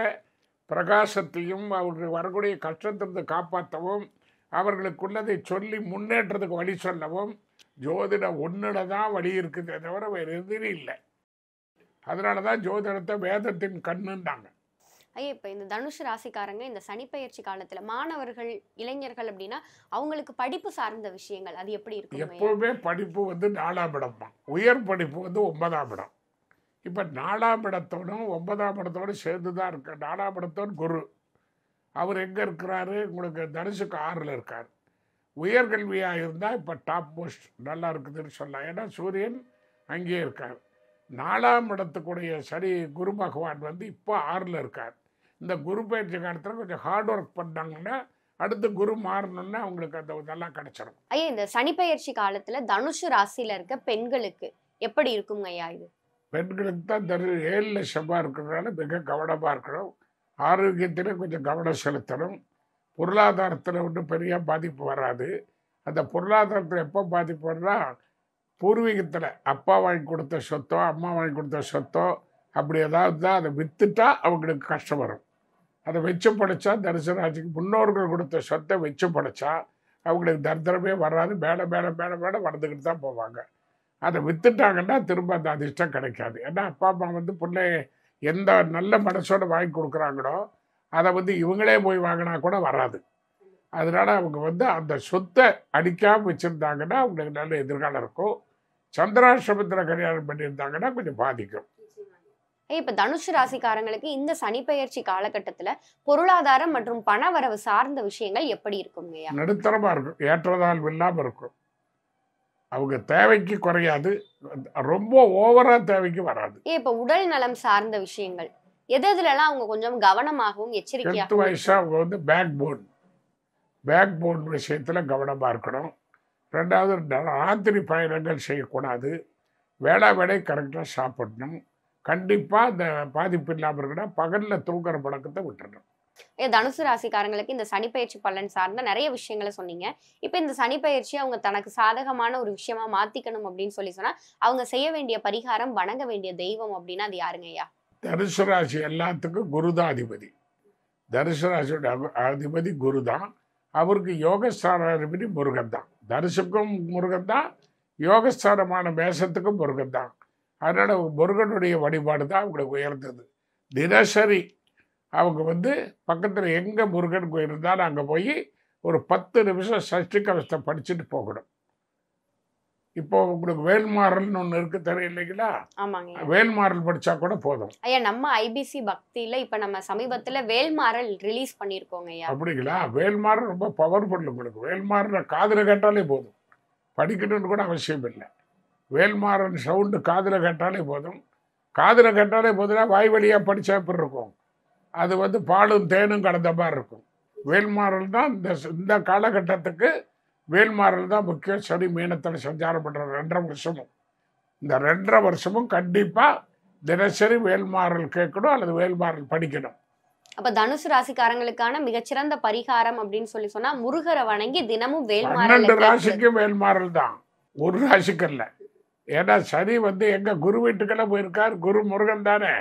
பிரகாசத்தையும் அவர்களுக்கு வரக்கூடிய கஷ்டத்திலிருந்து காப்பாற்றவும், அவர்களுக்குள்ளதை சொல்லி முன்னேற்றத்துக்கு வழி சொல்லவும் ஜோதிடம் ஒன்றில் தான் வழி இருக்குதே தவிர வேறு எதுவும் இல்லை. அதனால தான் ஜோதிடத்தை வேதத்தின் கண்ணுண்டாங்க. ஐயா, இப்போ இந்த தனுஷ் ராசிக்காரங்க இந்த சனிப்பெயர்ச்சி காலத்துல மாணவர்கள், இளைஞர்கள் அப்படின்னா அவங்களுக்கு படிப்பு சார்ந்த விஷயங்கள் அது எப்படி இருக்கும்? எப்பவுமே படிப்பு 4ஆம் இடம் தான். உயர் படிப்பு 9ஆம் இடம். இப்போ 4ஆம் இடத்தோடும் 9ஆம் இடத்தோடு சேர்ந்து தான் இருக்கு. 4ஆம் இடத்தோடு குரு, அவர் எங்கே இருக்கிறாரு? உங்களுக்கு தனுசுக்கு 6ல் இருக்கார். உயர்கல்வியாக இருந்தால் இப்போ டாப் மோஸ்ட் நல்லா இருக்குதுன்னு சொல்லலாம். ஏன்னா சூரியன் அங்கேயே இருக்கார். 4ஆம் இடத்துக்குடைய சரி குரு பகவான் இப்போ 6ல் இருக்கார். இந்த குரு பயிற்சி காலத்தில் கொஞ்சம் ஹார்ட் ஒர்க் பண்ணாங்கன்னா அடுத்து குரு மாறணும்னா அவங்களுக்கு அந்த இதெல்லாம் கிடைச்சிடும். ஐயா, இந்த சனிப்பெயர்ச்சி காலத்துல தனுஷ் ராசியில இருக்க பெண்களுக்கு எப்படி இருக்குங்க ஐயா? இது பெண்களுக்கு தான் 7 செவ்வாய் இருக்கிறதுனால மிக கவனமாக இருக்கணும். ஆரோக்கியத்தில் கொஞ்சம் கவனம் செலுத்தணும். பொருளாதாரத்தில் ஒன்றும் பெரிய பாதிப்பு வராது. அந்த பொருளாதாரத்தில் எப்போ பாதிப்பு வருதா, பூர்வீகத்தில் அப்பா வாங்கி கொடுத்த சொத்தோ அம்மா வாங்கி கொடுத்த சொத்தோ அப்படி ஏதாவது தான் அதை விற்றுட்டா அவங்களுக்கு கஷ்டம் வரும். அதை வச்சு படைச்சா தனுசு ராசிக்கு முன்னோர்கள் கொடுத்த சொத்தை வச்சு படைச்சா அவங்களுக்கு தரித்திரமே வராது. மேலே மேலே மேலே மேலே வளர்ந்துக்கிட்டு தான் போவாங்க. அதை விற்றுட்டாங்கன்னா திரும்ப அந்த அதிர்ஷ்டம் கிடைக்காது. ஏன்னா அப்பா அம்மா பிள்ளை எந்த நல்ல மனசோட வாங்கி கொடுக்குறாங்களோ அதை இவங்களே போய் வாங்கினா கூட வராது. அதனால அவங்க அந்த சொத்தை அடிக்காமல் வச்சுருந்தாங்கன்னா அவங்களுக்கு நல்ல எதிர்காலம் இருக்கும். சந்திராஷ்டமத்தில் கல்யாணம் பண்ணியிருந்தாங்கன்னா கொஞ்சம் பாதிக்கும். இப்ப தனுஷ் ராசிக்காரங்களுக்கு இந்த சனிப்பெயர்ச்சி காலகட்டத்துல பொருளாதாரம் மற்றும் பண வரவு சார்ந்த விஷயங்கள் எப்படி இருக்குங்க? நடுத்தரமா இருக்கும், ஏற்றதாழ்வு இல்லாமல் இருக்கும். அவங்க தேவைக்கு குறையாது, ரொம்ப ஓவரா தேவைக்கு வராது. இப்ப உடல் நலம் சார்ந்த விஷயங்கள் எதுலாம் அவங்க கொஞ்சம் கவனமாகவும் எச்சரிக்கையாக? 10 வயசா அவங்க பேக் போன் விஷயத்துல கவனமா இருக்கணும். 2வது ராத்திரி பயணங்கள் செய்யக்கூடாது. வேளை கரெக்டாக சாப்பிடணும். கண்டிப்பாக இந்த பாதிப்பு இல்லாமல் இருக்கணும். பகலில் தூங்குற பழக்கத்தை விட்டுடணும். தனுசு ராசிக்காரங்களுக்கு இந்த சனிப்பெயர்ச்சி பலன் சார்ந்த நிறைய விஷயங்களை சொன்னீங்க. இப்போ இந்த சனிப்பெயர்ச்சி அவங்க தனக்கு சாதகமான ஒரு விஷயமா மாத்திக்கணும் அப்படின்னு சொன்னா அவங்க செய்ய வேண்டிய பரிகாரம், வணங்க வேண்டிய தெய்வம் அப்படின்னா அது யாருங்க ஐயா? தனுசு ராசி எல்லாத்துக்கும் குருதான் அதிபதி. தனுசு ராசியோட அதிபதி குரு தான். அவருக்கு யோகஸ்தான அதிபதி முருகன் தான். தனுசுக்கும் முருகன் தான், யோகஸ்தானமான மேசத்துக்கும் முருகன் தான். அதனால் முருகனுடைய வழிபாடு தான் அவங்களுக்கு உயர்ந்தது. தினசரி அவங்க பக்கத்தில் எங்கே முருகன் இருந்தாலும் அங்கே போய் ஒரு 10 நிமிஷம் சஷ்டி கவசத்தை படிச்சுட்டு போகணும். இப்போ உங்களுக்கு வேல்மாறல்னு ஒன்று இருக்கு, தெரியலைங்களா? ஆமாங்க, வேல்மாறல் படிச்சா கூட போதும். ஐயா, நம்ம ஐபிசி பக்தியில இப்ப நம்ம சமீபத்துல வேல்மாறல் ரிலீஸ் பண்ணிருக்கோங்க ஐயா. அப்படிங்களா? வேல்மாறல் ரொம்ப பவர்ஃபுல். உங்களுக்கு வேல்மாறல் காதுல கேட்டாலே போதும், படிக்கணும்னு கூட அவசியம் இல்லை. வேல்மாறன் சவுண்டு காதில் கேட்டாலே போதும். காதில் கேட்டாலே போதுன்னா வாய் வழியாக படித்தா எப்படி இருக்கும்? அது வந்து பாலும் தேனும் கலந்த மாதிரி இருக்கும். வேல்மாறல் தான் இந்த காலகட்டத்துக்கு வேல்மாறல் தான் முக்கியம். சனி மீனத்தில் சஞ்சாரம் பண்ணுற 2.5 வருஷமும். இந்த 2.5 வருஷமும் கண்டிப்பாக தினசரி வேல்மாறல் கேட்கணும் அல்லது வேல்மாறல் படிக்கணும். அப்ப தனுசு ராசிக்காரங்களுக்கான மிகச்சிறந்த பரிகாரம் அப்படின்னு சொன்னா முருகரை வணங்கி தினமும் 12 ராசிக்கும் வேல்மாறல் தான், ஒரு ராசிக்கு இல்லை. ஏன்னா சனி வந்து எங்க குரு வீட்டுக்கெல்லாம் போயிருக்கார். குரு முருகன் தானே,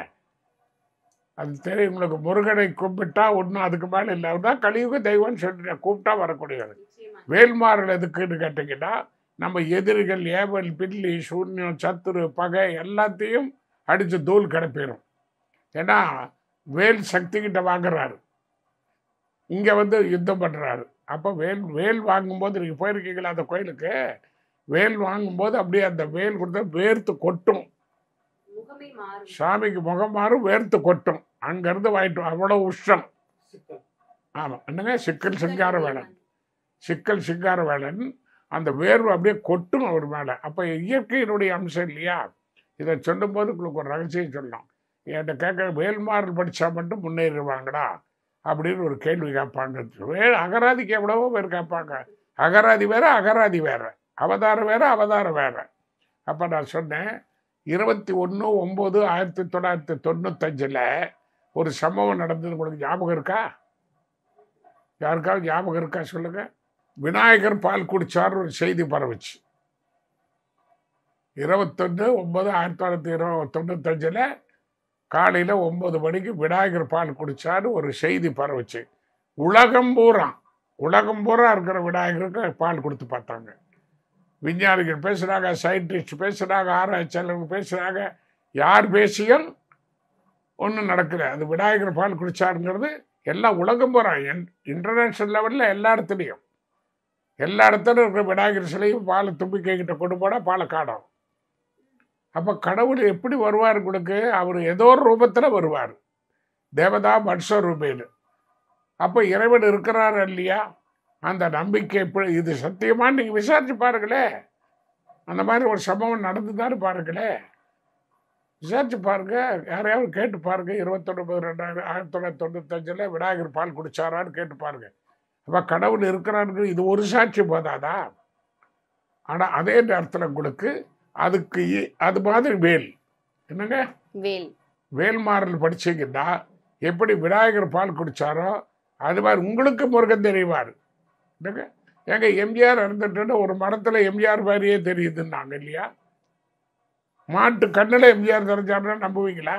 அது தெரியும் உங்களுக்கு. முருகனை கும்பிட்டா ஒன்றும் அதுக்கு மேலே இல்லை. தான் கலியுக தெய்வம்னு சொல்லிட்டு கூப்பிட்டா வரக்கூடியது. வேல்மாறல் எதுக்குன்னு கேட்டீங்கன்னா, நம்ம எதிரிகள், ஏவல், பில்லி, சூன்யம், சத்துரு, பகை எல்லாத்தையும் அடித்து தூள் கிடப்பிடும். ஏன்னா வேல் சக்தி கிட்ட வாங்குறாரு, இங்கே வந்து யுத்தம் பண்ணுறாரு. அப்போ வேல் வாங்கும்போது நீங்கள் போயிருக்கீங்களா அந்த கோயிலுக்கு? வேல் வாங்கும்போது அப்படியே அந்த வேல் கொடுத்தா வேர்த்து கொட்டும், சாமிக்கு முகம் மாறும், வேர்த்து கொட்டும். அங்கேருந்து வாங்கிட்டு அவ்வளோ உஷ்டம். ஆமாம், என்னங்க சிக்கல் சிங்கார வேலன், சிக்கல் சிங்கார வேலன் அந்த வேர்வு அப்படியே கொட்டும் அவர் மேலே. அப்போ இயற்கையினுடைய அம்சம் இல்லையா? இதை சொல்லும்போது உங்களுக்கு ஒரு ரகசியம் சொல்லலாம். என்கிட்ட கேட்க வேல்மாறல் படித்தா மட்டும் முன்னேறிடுவாங்கடா அப்படின்னு ஒரு கேள்வி கேட்பாங்க. அகராதிக்கு எவ்வளவோ பேர் கேட்பாங்க. அகராதி வேற, அகராதி வேற, அவதாரம் வேற, அவதாரம் வேற. அப்போ நான் சொன்னேன் 21/9/1995 ஒரு சம்பவம் நடந்தது. உங்களுக்கு ஞாபகம் இருக்கா? யாருக்காவது ஞாபகம் இருக்கா சொல்லுங்க. விநாயகர் பால் குடிச்சார் ஒரு செய்தி பரவுச்சு. 21/9/1995 காலையில் 9 மணிக்கு விநாயகர் பால் குடிச்சாரு ஒரு செய்தி பரவுச்சு. உலகம் பூரா இருக்கிற விநாயகருக்கு பால் கொடுத்து பார்த்தாங்க. விஞ்ஞானிகள் பேசுகிறாங்க, சயின்டிஸ்ட் பேசுகிறாங்க, ஆராய்ச்சியாளர்கள் பேசுகிறாங்க. யார் பேசியும் ஒன்றும் நடக்கல. அது விநாயகர் பால் குடிச்சாருங்கிறது எல்லாம் உலகம் பூரா, இன்டர்நேஷ்னல் லெவலில் எல்லா இடத்துலையும் இருக்கிற விநாயகர் சிலையும் பாலை தும்பிக்கை கிட்ட கொண்டு போனால் பாலை காணும். அப்போ கடவுள் எப்படி வருவார் உங்களுக்கு? அவர் ஏதோ ஒரு ரூபத்தில் வருவார், தேவதா மனுஷ ரூபேன்னு. அப்போ இறைவன் இருக்கிறார் இல்லையா? அந்த நம்பிக்கை எப்படி, இது சத்தியமானு நீங்கள் விசாரிச்சு பாருங்களே. அந்த மாதிரி ஒரு சம்பவம் நடந்துதான்னு பாருங்களே, விசாரிச்சு பாருங்க, யாரையாவது கேட்டு பாருங்க. 21/2/1995 விநாயகர் பால் குடிச்சாரான்னு கேட்டு பாருங்க. அப்போ கடவுள் இருக்கிறான்னு இது ஒரு சாட்சி போதாதா? ஆனால் அதே நேரத்தில் உங்களுக்கு அதுக்கு அது மாதிரி வேல், என்னங்க வேல்மாறல் படிச்சீங்கன்னா எப்படி விநாயகர் பால் குடிச்சாரோ அது மாதிரி உங்களுக்கு முருகன் தெரிவார். என்னங்க எங்க எம்ஜிஆர் இருந்துட்டு ஒரு மரத்தில் எம்ஜிஆர் மாதிரியே தெரியுதுன்னாங்க இல்லையா? மாட்டு கண்ணில் எம்ஜிஆர் தெரிஞ்சாருன்னா நம்புவீங்களா?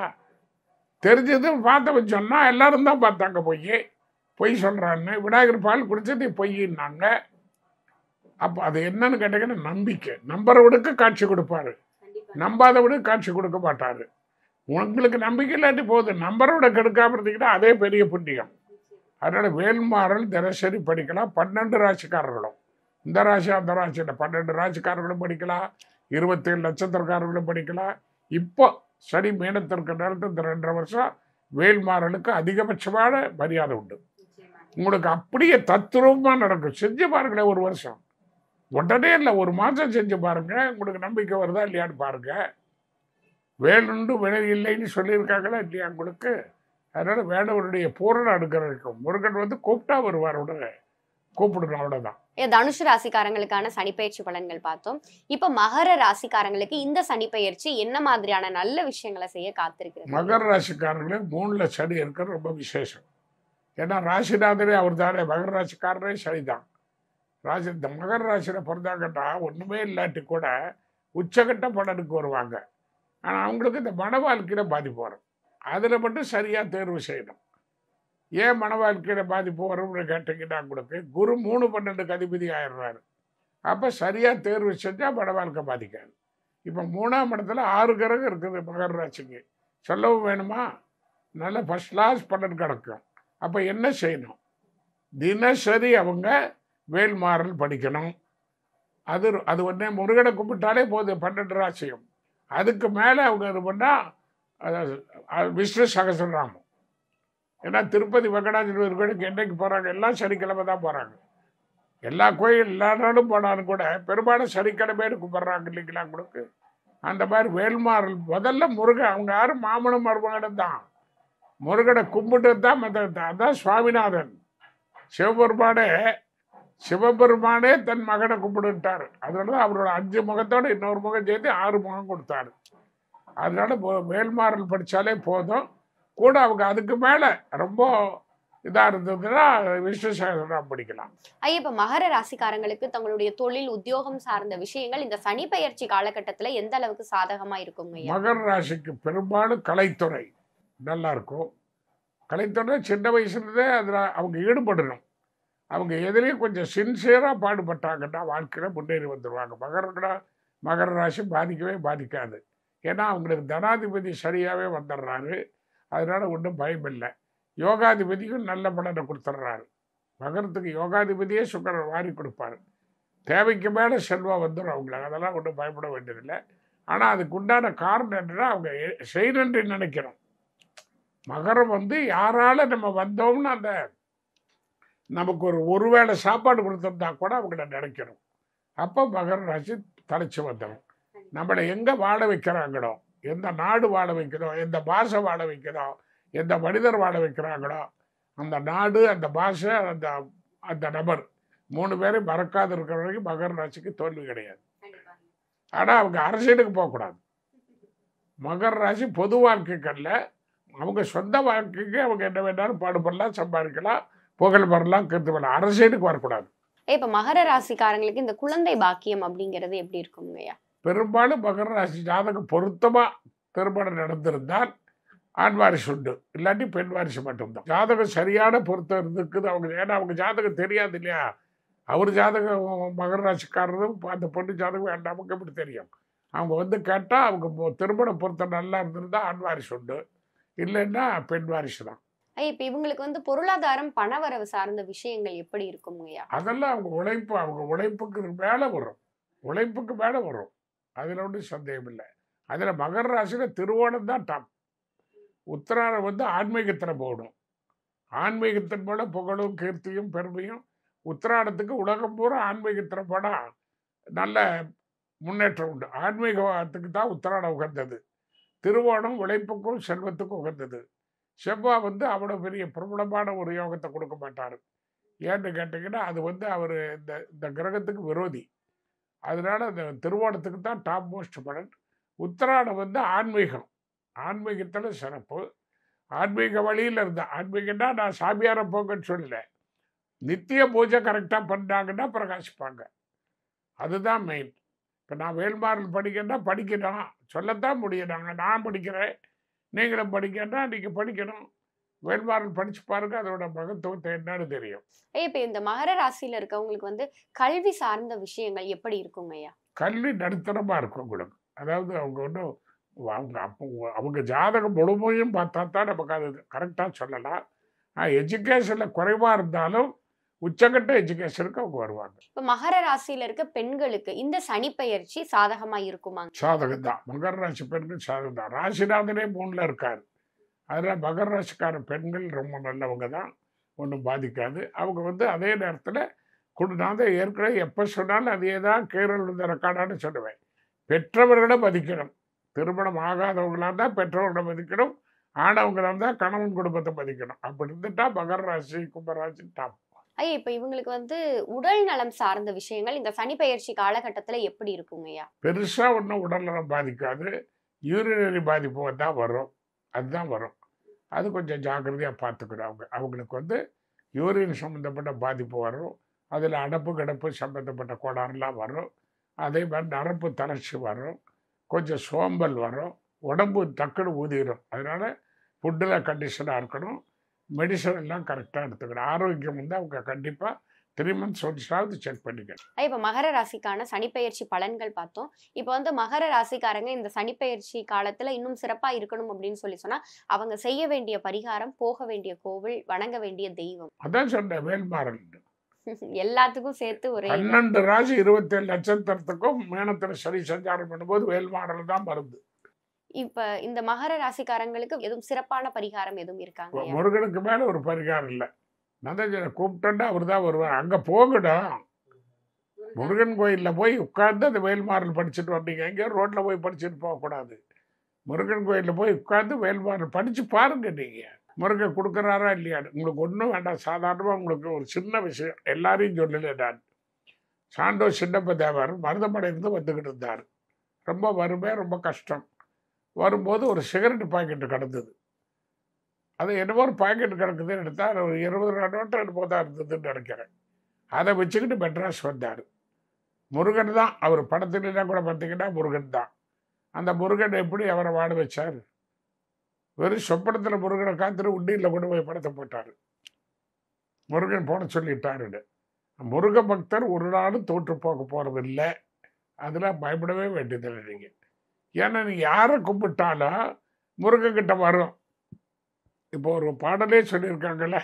தெரிஞ்சது பார்த்த வச்சோன்னா எல்லாரும் தான் பார்த்தாங்க. பொய் சொல்கிறான்னு விநாயகர் பால் குடிச்சது பொய்னாங்க. அப்போ அது என்னன்னு கேட்டீங்கன்னா நம்பிக்கை. நம்புறவனுக்கு காட்சி கொடுப்பாரு, நம்பாதவனுக்கு காட்சி கொடுக்க மாட்டாரு. உங்களுக்கு நம்பிக்கை இல்லாட்டி போகுது, நம்பரோட கெடுக்காம இருந்தீங்கன்னா அதே பெரிய புண்ணியம். அதனால வேல்மாறல் தினசரி படிக்கலாம். 12 ராசிக்காரர்களும், இந்த ராசி அந்த ராசியில் 12 ராசிக்காரர்களும் படிக்கலாம், 27 நட்சத்திரக்காரர்களும் படிக்கலாம். இப்போ சனி மீனத்திற்கு நேரத்தில் இந்த 2.5 வருஷம் வேல்மாறலுக்கு அதிகபட்சமான மரியாதை உண்டு. உங்களுக்கு அப்படியே தத்துரூபமாக நடக்கும். செஞ்சு பாருங்களேன், ஒரு வருஷம் உடனே இல்லை, ஒரு மாதம் செஞ்சு பாருங்க, உங்களுக்கு நம்பிக்கை வருதா இல்லையான்னு பாருங்க. வேலுண்டு வினை இல்லைன்னு சொல்லியிருக்காங்களா இல்லையா உங்களுக்கு? அதனால வேடவருடைய பூரண அனுகிரகம். முருகன் வந்து கூப்பிட்டா வருவார், உடனே கூப்பிடணும், அவ்வளவுதான். தனுஷு ராசிக்காரங்களுக்கான சனிப்பெயர்ச்சி பலன்கள் பார்த்தோம். இப்ப மகர ராசிக்காரங்களுக்கு இந்த சனிப்பெயர்ச்சி என்ன மாதிரியான நல்ல விஷயங்களை செய்ய காத்திருக்கு? மகர ராசிக்காரங்களுக்கு 3ல சனி இருக்கிறது ரொம்ப விசேஷம். ஏன்னா ராசிநாதனே அவர் தானே, மகர ராசிக்காரரே சனிதான். இந்த மகர ராசியில் பிறந்தாங்கன்னா ஒன்றுமே இல்லாட்டி கூட உச்சகட்ட பலனுக்கு வருவாங்க. ஆனால் அவங்களுக்கு இந்த மன வாழ்க்கையில் பாதிப்பு வரும். அதில் மட்டும் சரியாக தேர்வு செய்யணும். ஏன் மன வாழ்க்கையில் பாதிப்பு வரும்னு கேட்டிங்கன்னா உங்களுக்கு குரு 3/12 அதிபதி ஆயிடுறாரு. அப்போ சரியாக தேர்வு செஞ்சால் மன வாழ்க்கை பாதிக்காது. இப்போ 3ஆம் இடத்துல 6 கிரகம் இருக்குது மகர ராசிக்கு. சொல்லவும் வேணுமா? நல்ல ஃபர்ஸ்ட் கிளாஸ் பலன் கிடக்கும். அப்போ என்ன செய்யணும்? தினசரி அவங்க வேல்மாறல் படிக்கணும். அது உடனே முருகனை கும்பிட்டாலே போதும் 12 ராசியும். அதுக்கு மேலே அவங்க இது பண்ணால் விஷ்ணு சகஸ்ரநாமம். ஏன்னா திருப்பதி வெங்கடாஜலபதி கோயிலுக்கு என்னைக்கு போகிறாங்க? எல்லாம் சனிக்கிழமை தான் போகிறாங்க. எல்லா கோயில் எல்லா நாளும் போனாலும் கூட பெரும்பாலும் சனிக்கிழமைன்னு கும்பிட்றாங்க இல்லைங்களா உங்களுக்கு? அந்த மாதிரி வேல்மாறல் முதல்ல முருகன், அவங்க யாரும் மாமனும் மருமகனும் தான். முருகனை கும்பிட்டு தான் அதான் சுவாமிநாதன். சிவபெருமானே தன் மகனை கும்பிட்டுட்டார். அதனால தான் அவரோட 5 முகத்தோட இன்னொரு முகம் சேர்த்து 6 முகம் கொடுத்தாரு. அதனால வேல்மாறல் படித்தாலே போதும். கூட அவங்க அதுக்கு மேலே ரொம்ப இதாக இருந்ததுன்னா விஷ்ணு சகஸ்ரநாமம் படிக்கலாம். இப்ப மகர ராசிக்காரங்களுக்கு தங்களுடைய தொழில் உத்தியோகம் சார்ந்த விஷயங்கள் இந்த சனி பெயர்ச்சி காலகட்டத்துல எந்த அளவுக்கு சாதகமா இருக்குங்க? மகர ராசிக்கு பெரும்பாலும் கலைத்துறை நல்லா இருக்கும். கலைத்துறை சின்ன வயசுலேருந்தே அதில் அவங்க ஈடுபடணும். அவங்க எதுலேயும் கொஞ்சம் சின்சியராக பாடுபட்டாங்கன்னா வாழ்க்கையில் முன்னேறி வந்துடுவாங்க. மகர ராசி பாதிக்கவே பாதிக்காது. ஏன்னா அவங்களுக்கு தனாதிபதி சரியாகவே வந்துடுறாரு. அதனால் ஒன்றும் பயம் இல்லை. யோகாதிபதியும் நல்ல பலனை கொடுத்துட்றாரு. மகரத்துக்கு யோகாதிபதியே சுக்கரன் வாரி கொடுப்பாரு. தேவைக்கு மேலே செல்வம் வந்துடும் அவங்களுக்கு. அதெல்லாம் ஒன்றும் பயப்பட வேண்டியதில்லை. ஆனால் அதுக்கு உண்டான காரணம் என்னன்னா அவங்க செய்யணுன்னு நினைக்கிறோம். மகரம் யாரால நம்ம வந்தோம்னு அந்த நமக்கு ஒருவேளை சாப்பாடு கொடுத்துருந்தா கூட அவங்கள நினைக்கணும். அப்போ மகர ராசி தலைச்சு வந்துடும். நம்மளை எங்கே வாழ வைக்கிறாங்களோ, எந்த நாடு வாழ வைக்கிறோம், எந்த பாஷை வாழ வைக்கிறோம், எந்த மனிதர் வாழ வைக்கிறாங்களோ அந்த நாடு, அந்த பாஷை, அந்த நபர் 3 பேரையும் மறக்காது இருக்கிற வரைக்கும் மகர ராசிக்கு தோல்வி கிடையாது. ஆனால் அவங்க அரசியலுக்கு போகக்கூடாது. மகர ராசி பொது வாழ்க்கைக்கல்ல, அவங்க சொந்த வாழ்க்கைக்கு அவங்க என்ன வேணாலும் பாடுபடலாம், சம்பாதிக்கலாம், புகழ் வரலாம், கருத்து வரலாம். அரசியலுக்கு வரக்கூடாது. இப்ப மகர ராசிக்காரங்களுக்கு இந்த குழந்தை பாக்கியம் அப்படிங்கிறது எப்படி இருக்குங்கய்யா? பெரும்பாலும் மகர ராசி ஜாதகம் பொருத்தமா திருமணம் நடந்திருந்தால் ஆண் வாரிசு உண்டு, இல்லாட்டி பெண் வாரிசு மட்டும்தான். ஜாதகம் சரியான பொருத்தம் இருக்குது அவங்க. ஏன்னா அவங்க ஜாதகம் தெரியாது இல்லையா. அவர் ஜாதகம் மகர ராசிக்காரரும் அந்த பொண்ணு ஜாதகம் நமக்கு எப்படி தெரியும்? அவங்க கேட்டால் அவங்க திருமண பொருத்தம் நல்லா இருந்திருந்தா ஆண் வாரிசு உண்டு, இல்லைன்னா பெண் வாரிசு தான். இப்ப இவங்களுக்கு பொருளாதாரம் பணவரவு சார்ந்த விஷயங்கள் எப்படி இருக்குங்கய்யா? அதெல்லாம் அவங்க உழைப்புக்கு மேலே வரும். உழைப்புக்கு மேலே வரும். அதில் ஒன்றும் சந்தேகம் இல்லை. அதில் மகர ராசியில் திருவோணம் தான் டாப். உத்திராடம் ஆன்மீகத்தில் போகணும். ஆன்மீகத்தின் போல புகழும் கீர்த்தியும் பெருமையும். உத்திராடத்துக்கு உலகம் பூரா ஆன்மீகத்தில் போனால் நல்ல முன்னேற்றம் உண்டு. ஆன்மீகத்துக்கு தான் உத்திராடம் உகந்தது. திருவோணம் உழைப்புக்கும் செல்வத்துக்கும் உகந்தது. செவ்வாய் அவ்வளோ பெரிய பிரபலமான ஒரு யோகத்தை கொடுக்க மாட்டார். ஏன்னு கேட்டிங்கன்னா அது அவர் இந்த கிரகத்துக்கு விரோதி. அதனால அந்த திருவோணத்துக்கு தான் டாப் மோஸ்ட் பலன். உத்திராடம் ஆன்மீகம், ஆன்மீகத்தில் சிறப்பு. ஆன்மீக வழியில் இருந்தால், ஆன்மீகம்னா நான் சாமியாரை போங்கன்னு சொல்லலை, நித்திய பூஜை கரெக்டாக பண்ணாங்கன்னா பிரகாசிப்பாங்க. அதுதான் மெயின். இப்போ நான் வேல்மாறல் படிக்கணும்னா படிக்கணும், சொல்லத்தான் முடியும். நான் படிக்கிறேன், நீங்களும் படிக்கணும்னா நீங்கள் படிக்கணும். வேல்மாறல் படிச்சு பாருங்க, அதோட மகத்துவத்தை என்னன்னு தெரியும். இப்போ இந்த மகர ராசியில் இருக்கவங்களுக்கு கல்வி சார்ந்த விஷயங்கள் எப்படி இருக்குங்கய்யா? கல்வி நடுத்தரமாக இருக்கும் உங்களுக்கு. அதாவது அவங்க அவங்க ஜாதகம் முழுமையும் பார்த்தா தான் நமக்கு அது கரெக்டாக சொல்லலாம். எஜுகேஷனில் குறைவாக இருந்தாலும் உச்சகட்ட எஜுகேஷனுக்கு அவங்க வருவாங்க. இப்போ மகர ராசியில் இருக்க பெண்களுக்கு இந்த சனி பெயர்ச்சி சாதகமா இருக்குமா? சாதகம் தான். மகர ராசி பெண்கள் சாதகம் தான். ராசிநாதனே 3ல் இருக்காரு. அதில் மகர ராசிக்கார பெண்கள் ரொம்ப நல்லவங்க தான், ஒன்றும் பாதிக்காது. அவங்க அதே நேரத்தில் நான் தான் ஏற்கனவே எப்போ சொன்னாலும் அதே தான் கேரள் ரெக்கார்டான்னு சொல்லுவேன். பெற்றவர்களை மதிக்கணும். திருமணம் ஆகாதவங்களாக தான் பெற்றவர்களை மதிக்கணும். ஆனவங்களாக தான் கணவன் குடும்பத்தை மதிக்கணும். அப்படி இருந்துட்டா மகர ராசி கும்பராசி டாப். இப்போ இவங்களுக்கு உடல் நலம் சார்ந்த விஷயங்கள் இந்த சனி பெயர்ச்சி காலகட்டத்தில் எப்படி இருக்குங்கய்யா? பெருசாக ஒன்றும் உடல் நலம் பாதிக்காது. யூரினரி பாதிப்பு தான் வரும். அதுதான் வரும். அது கொஞ்சம் ஜாக்கிரதையாக பார்த்துக்கணும். அவங்களுக்கு யூரின் சம்மந்தப்பட்ட பாதிப்பு வரும். அதில் அடப்பு கிடப்பு சம்மந்தப்பட்ட கோளாறுலாம் வரும். அதே மாதிரி நரம்பு தளர்ச்சி வரும். கொஞ்சம் சோம்பல் வரும். உடம்பு டக்குன்னு ஊதிடும். அதனால் ஃபுட்டில் கண்டிஷனாக இருக்கணும். மெடிசன் எல்லாம் கரெக்டாக எடுத்துக்கணும். ஆரோக்கியம் அவங்க கண்டிப்பாக 3 months ஒன்ஸாவது செக் பண்ணிக்கணும். இப்போ மகர ராசிக்கான சனிப்பெயர்ச்சி பலன்கள் பார்த்தோம். இப்போ மகர ராசிக்காரங்க இந்த சனிப்பெயர்ச்சி காலத்தில் இன்னும் சிறப்பாக இருக்கணும் அப்படின்னு சொன்னால் அவங்க செய்ய வேண்டிய பரிகாரம், போக வேண்டிய கோவில், வணங்க வேண்டிய தெய்வம். அதான் சொன்னேன், வேல்மாறல். எல்லாத்துக்கும் சேர்த்து ஒரே 12 ராசி 27 நட்சத்திரத்துக்கும் மேனத்தில் சரி சஞ்சாரம் பண்ணும்போது வேல்மாறல் தான் மருந்து. இப்ப இந்த மகர ராசிக்காரங்களுக்கு எதுவும் சிறப்பான பரிகாரம் எதுவும் இருக்காங்க? முருகனுக்கு மேல ஒரு பரிகாரம் இல்லை. நான் தான் கூப்பிட்டேன்னா அவர் தான் வருவார். அங்கே போகணும். முருகன் கோயிலில் போய் உட்கார்ந்து அந்த வேல்மாறல் படிச்சுட்டு வந்தீங்க. எங்கேயோ ரோட்டில் போய் படிச்சுட்டு போகக்கூடாது. முருகன் கோயிலில் போய் உட்கார்ந்து வேல்மாறல் படித்து பாருங்க. நீங்கள் முருகன் கொடுக்குறாரா இல்லையா? உங்களுக்கு ஒன்றும் வேண்டாம். சாதாரணமாக உங்களுக்கு ஒரு சின்ன விஷயம் எல்லாரையும் சொல்லலை. நான் சாண்டோ சின்னப்ப தேவர் மருதமடைந்து வந்துக்கிட்டு இருந்தார். ரொம்ப வறுமை, ரொம்ப கஷ்டம். வரும்போது ஒரு சிகரெட் பாக்கெட்டு கிடந்தது. அது என்னமோ ஒரு பாக்கெட் கிடக்குதுன்னு எடுத்தால் ஒரு 20 நோட்டு என்னமோ தான் இருந்ததுன்னு நினைக்கிறேன். அதை வச்சுக்கிட்டு மெட்ராஸ் வந்தார். முருகன் தான் அவர் படத்துலாம் கூட பார்த்தீங்கன்னா முருகன் தான். அந்த முருகன் எப்படி அவரை வாழ வச்சார்? வெறும் சொப்பனத்தில் முருகனை காத்துட்டு உண்டியில் கொண்டு போய் படத்தை போட்டார். முருகன் போன சொல்லிட்டாருன்னு. முருக பக்தர் ஒரு நாளும் தோற்று போக போகிறதில்லை. அதில் பயப்படவே வேண்டியதில்லை. நீங்கள் ஏன்னா நீங்கள் யாரை கும்பிட்டாலும் முருகன்கிட்ட வரும். இப்போ ஒரு பாடலே சொல்லியிருக்காங்கல்ல,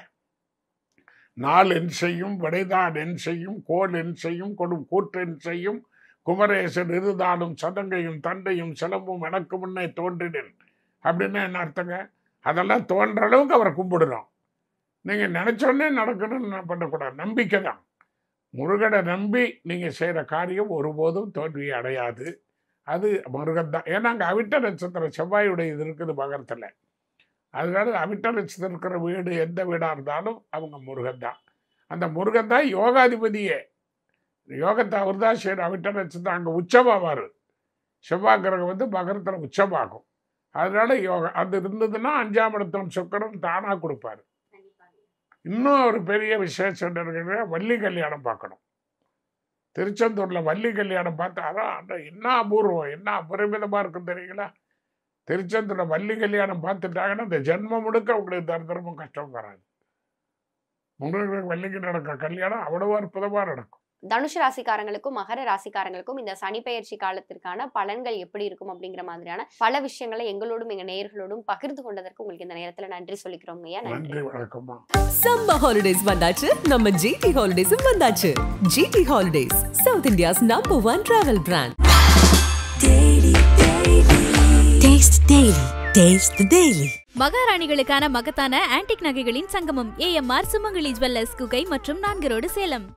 4 என் செய்யும் விடைதான் என் செய்யும் கோல் என் செய்யும் கொடும் கூற்றென் செய்யும் குமரேசன் இருந்தாலும் சதங்கையும் தண்டையும் சிலம்பும் எனக்கு முன்னே தோன்றினேன் அப்படின்னா என்ன அர்த்தங்க? அதெல்லாம் தோன்ற அளவுக்கு அவரை கும்பிடுறோம். நீங்கள் நினச்சோடனே நடக்கணும்னு பண்ணக்கூடாது. நம்பிக்கை தான். முருகனை நம்பி நீங்கள் செய்கிற காரியம் ஒருபோதும் தோல்வியை அடையாது. அது முருகன் தான். ஏன்னா அங்கே அவிட்ட நட்சத்திரம் செவ்வாயுடைய இது இருக்குது மகரத்தில். அதனால அவிட்ட நட்சத்திரம் இருக்கிற வீடு எந்த வீடாக இருந்தாலும் அவங்க முருகன் தான். அந்த முருகன் தான் யோகாதிபதியே. யோகத்தை அவர் தான் செய்கிற. அவிட்ட நட்சத்திரம் அங்கே உச்சமாவார். செவ்வாய் கிரகம் மகரத்தில் உச்சமாகும். அதனால யோகா அது இருந்ததுன்னா 5ஆம் இடத்தம் சுக்கிரன் தானாக கொடுப்பாரு. இன்னும் ஒரு பெரிய விசேஷம் இருக்கிற வள்ளி கல்யாணம் பார்க்கணும். திருச்செந்தூரில் வள்ளி கல்யாணம் பார்த்தாரா என்ன அபூர்வம், என்ன அபரிமிதமாக இருக்கும் தெரியுங்களா? திருச்செந்தூரில் வள்ளி கல்யாணம் பார்த்துட்டாங்கன்னா இந்த ஜென்மம் முழுக்க உங்களுக்கு தரித்திரமும் கஷ்டம் வராது. உங்களுக்கு வள்ளிக்கு நடக்கிற கல்யாணம் அவ்வளவு அற்புதமாக நடக்கும். தனுஷ் ராசிக்காரங்களுக்கும் மகர ராசிக்காரங்களுக்கும் இந்த சனிப்பெயர்ச்சி காலத்திற்கான பலன்கள் எப்படி இருக்கும் அப்படிங்கிற மாதிரியான பல விஷயங்களை எங்களோடும் எங்க நேயர்களோடும் பகிர்ந்து கொண்டதற்கு உங்களுக்கு இந்த நேரத்துல நன்றி சொல்லிக்கிறோம். நன்றி, வணக்கம்மா. சம்மர் ஹாலிடேஸ் வந்தாச்சு, நம்ம ஜிடி ஹாலிடேஸும் வந்தாச்சு. GT holidays, South India's #1 travel brand. Taste Daily. Taste the Daily. மகாராணிகளுக்கான மகத்தான ஆன்டிக் நகைகளின் சங்கமம் AMR சுமங்கலி ஜுவல்லர்ஸ் குகை மற்றும் 4 ரோடு சேலம்.